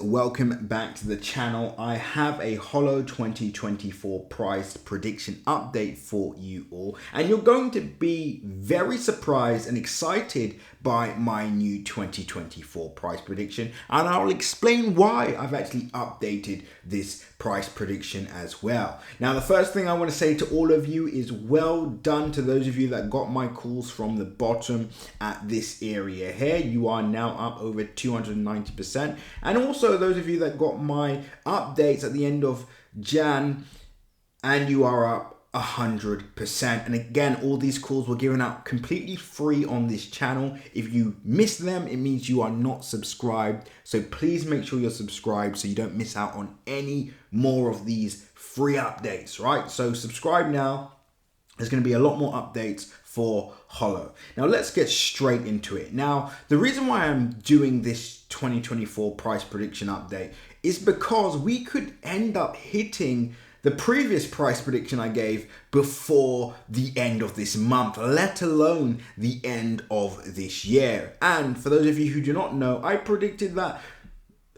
welcome back to the channel. I have a Holo 2024 price prediction update for you all, and you're going to be very surprised and excited by my new 2024 price prediction, and I'll explain why I've actually updated this price prediction as well. Now, the first thing I want to say to all of you is well done to those of you that got my calls from the bottom at this area here. You are now up over 290%. And also those of you that got my updates at the end of Jan, and you are up 100%. And again, all these calls were given out completely free on this channel. If you miss them, it means you are not subscribed. So please make sure you're subscribed so you don't miss out on any more of these free updates, right? So subscribe now. There's going to be a lot more updates for Holo. Now let's get straight into it. Now, the reason why I'm doing this 2024 price prediction update is because we could end up hitting the previous price prediction I gave before the end of this month, let alone the end of this year. And for those of you who do not know, I predicted that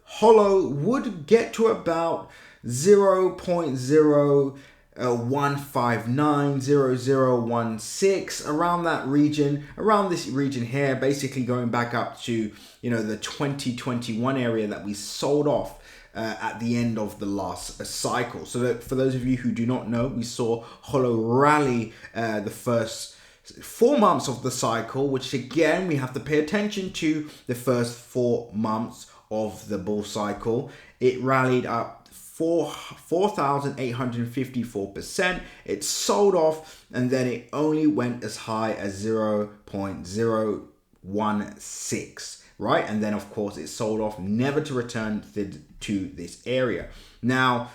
Holo would get to about 0.01590016, around that region, around this region here, basically going back up to, the 2021 area that we sold off at the end of the last cycle. So that for those of you who do not know, we saw Holo rally the first 4 months of the cycle, which again, we have to pay attention to the first 4 months of the bull cycle. It rallied up 4,854%. It sold off, and then it only went as high as 0.016. Right? And then, of course, it sold off, never to return to this area. Now,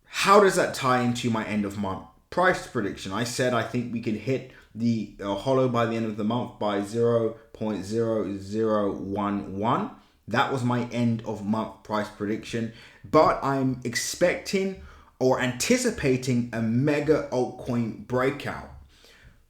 how does that tie into my end of month price prediction? I said I think we could hit the Holo by the end of the month by 0.0011. That was my end of month price prediction. But I'm expecting or anticipating a mega altcoin breakout.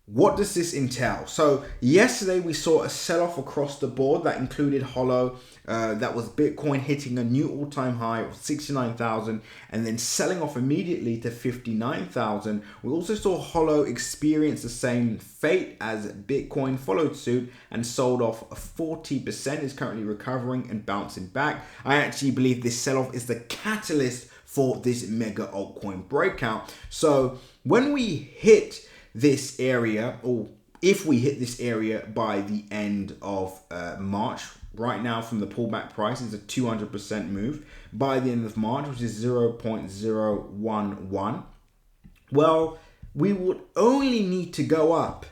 What does this entail? So yesterday we saw a sell-off across the board that included Holo. That was Bitcoin hitting a new all-time high of 69,000 and then selling off immediately to 59,000. We also saw Holo experience the same fate as Bitcoin, followed suit and sold off 40%, is currently recovering and bouncing back. I actually believe this sell-off is the catalyst for this mega altcoin breakout. So when we hit this area, or if we hit this area by the end of March, right now from the pullback price is a 200% move by the end of March, which is 0.011. Well, we would only need to go up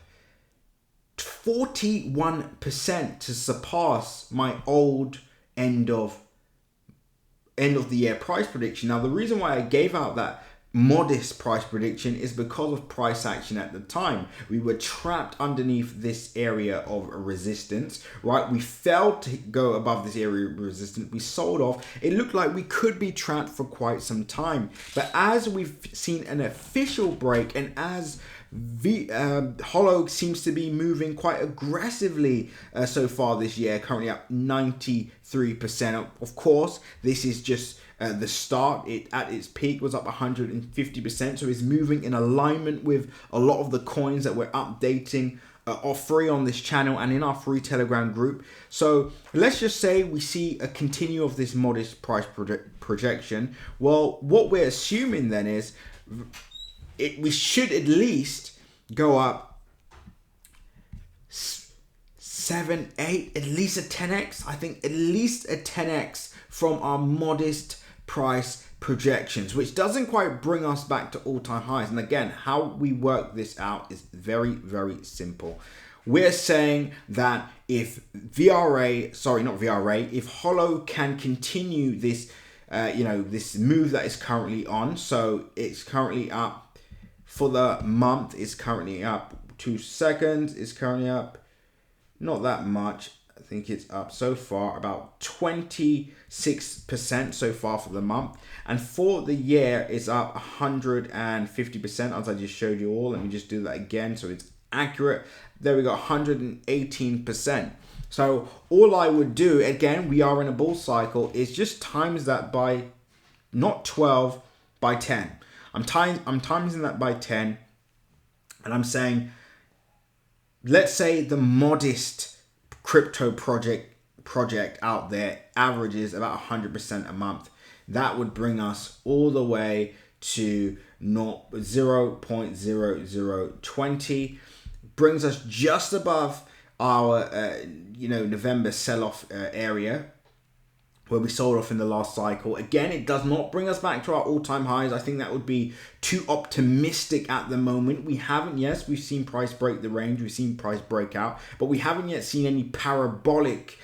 41% to surpass my old end of the year price prediction. Now, the reason why I gave out that modest price prediction is because of price action at the time. We were trapped underneath this area of resistance, right? We failed to go above this area of resistance. We sold off. It looked like we could be trapped for quite some time. But as we've seen an official break, and as Holo seems to be moving quite aggressively so far this year, currently up 93%. Of course, this is just the start. It at its peak was up 150%, so it's moving in alignment with a lot of the coins that we're updating are free on this channel and in our free Telegram group. So let's just say we see a continue of this modest price projection. Well, what we're assuming then is we should at least go up 7, 8, at least a 10x. I think at least a 10x from our modest price projections, which doesn't quite bring us back to all-time highs. And again, how we work this out is very, very simple. We're saying that if if Holo can continue this, this move that is currently on, so it's currently up for the month, it's currently up 2 seconds, it's currently up not that much. I think it's up so far about 26% so far for the month, and for the year it's up 150%, as I just showed you all. Let me just do that again so it's accurate. There we go, 118%. So all I would do, again, we are in a bull cycle, is just times that by not 12, by 10. I'm timing that by 10, and I'm saying, let's say the modest crypto project out there averages about 100% a month. That would bring us all the way to 0.0020, brings us just above our November sell-off area where we sold off in the last cycle. Again, it does not bring us back to our all-time highs. I think that would be too optimistic at the moment. We've seen price break the range, we've seen price break out, but we haven't yet seen any parabolic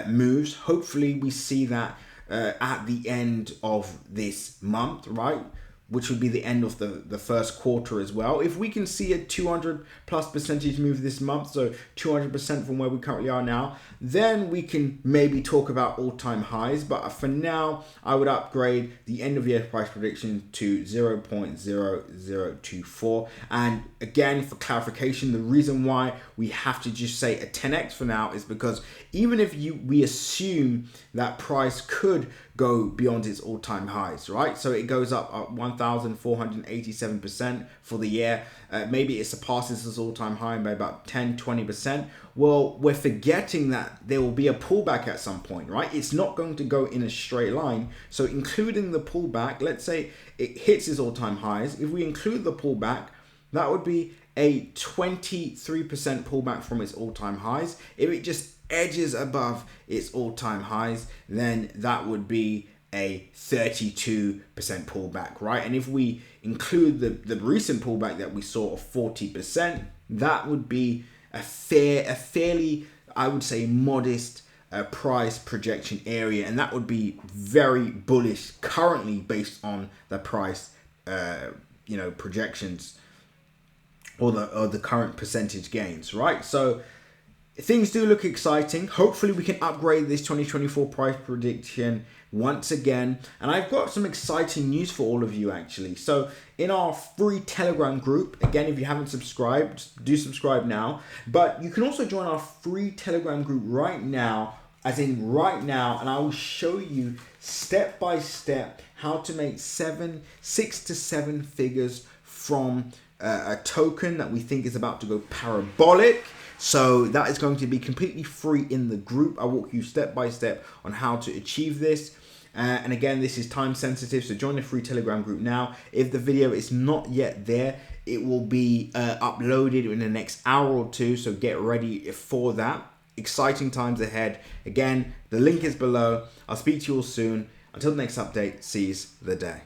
moves. Hopefully we see that at the end of this month, right? Which would be the end of the first quarter as well. If we can see a 200+% move this month, so 200% from where we currently are now, then we can maybe talk about all-time highs. But for now, I would upgrade the end of year price prediction to 0.0024. And again, for clarification, the reason why we have to just say a 10x for now is because even if we assume that price could go beyond its all-time highs, right? So it goes up 1,487% for the year. Maybe it surpasses its all-time high by about 10-20%. Well, we're forgetting that there will be a pullback at some point, right? It's not going to go in a straight line. So including the pullback, let's say it hits its all-time highs. If we include the pullback, that would be a 23% pullback from its all-time highs. If it just edges above its all-time highs, then that would be a 32% pullback, right? And if we include the recent pullback that we saw of 40%, that would be a fairly, I would say, modest price projection area, and that would be very bullish currently based on the price projections or the current percentage gains, right? So things do look exciting. Hopefully we can upgrade this 2024 price prediction once again. And I've got some exciting news for all of you actually. So in our free Telegram group, again, if you haven't subscribed, do subscribe now. But you can also join our free Telegram group right now, and I will show you step by step how to make 6 to 7 figures from a token that we think is about to go parabolic. So that is going to be completely free in the group. I'll walk you step by step on how to achieve this. And again, this is time sensitive, so join the free Telegram group now. If the video is not yet there, it will be uploaded in the next hour or two, so get ready for that. Exciting times ahead. Again, the link is below. I'll speak to you all soon. Until the next update, seize the day.